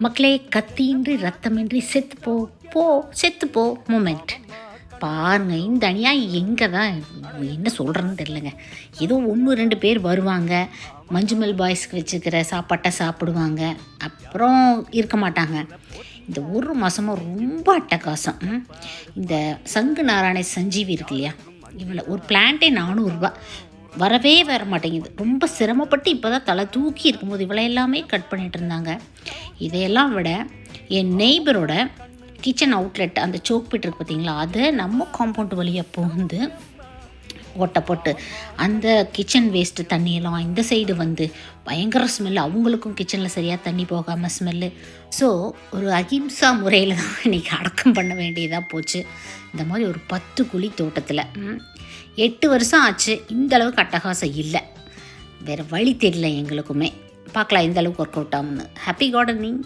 மக்களே, கத்தியின்றி ரத்தமின்றி செத்துப்போ போ செத்துப்போ மூமெண்ட் பாருங்க. இந்த அநியாயம் எங்கே தான் என்ன சொல்கிறேன்னு தெரிலங்க. ஏதோ 1-2 பேர் வருவாங்க, மஞ்சுமல் பாய்ஸ்க்கு வச்சுக்கிற சாப்பாட்டை சாப்பிடுவாங்க, அப்புறம் இருக்க மாட்டாங்க. இந்த ஒரு மாதமாக ரொம்ப அட்டகாசம். இந்த சங்கு நாராயண சஞ்சீவி இருக்கு இல்லையா, இவளை ஒரு பிளான்ட்டே 400 ரூபா, வரவே வர மாட்டேங்குது. ரொம்ப சிரமப்பட்டு இப்போ தான் தலை தூக்கி இருக்கும்போது இவளை எல்லாமே கட் பண்ணிகிட்டு இருந்தாங்க. இதையெல்லாம் விட என் நெய்பரோட கிச்சன் அவுட்லெட், அந்த சோக் பிட் இருக்குது பார்த்தீங்களா, அதை நம்ம காம்பவுண்ட் வழியாக புகுந்து ஓட்டை போட்டு அந்த கிச்சன் வேஸ்ட்டு தண்ணியெல்லாம் இந்த சைடு வந்து பயங்கர ஸ்மெல்லு. அவங்களுக்கும் கிச்சனில் சரியாக தண்ணி போகாமல் ஸ்மெல்லு. ஸோ ஒரு அகிம்சா முறையில் தான் இன்றைக்கி அடக்கம் பண்ண வேண்டியதாக போச்சு. இந்த மாதிரி ஒரு 10 குழி தோட்டத்தில் 8 வருஷம் ஆச்சு. இந்த அளவுக்கு அட்டகாசம் இல்லை. வேறு வழி தெரியல எங்களுக்குமே. பார்க்கலாம் எந்த அளவுக்கு ஒர்க் அவுட் ஆகும்னு. Happy gardening.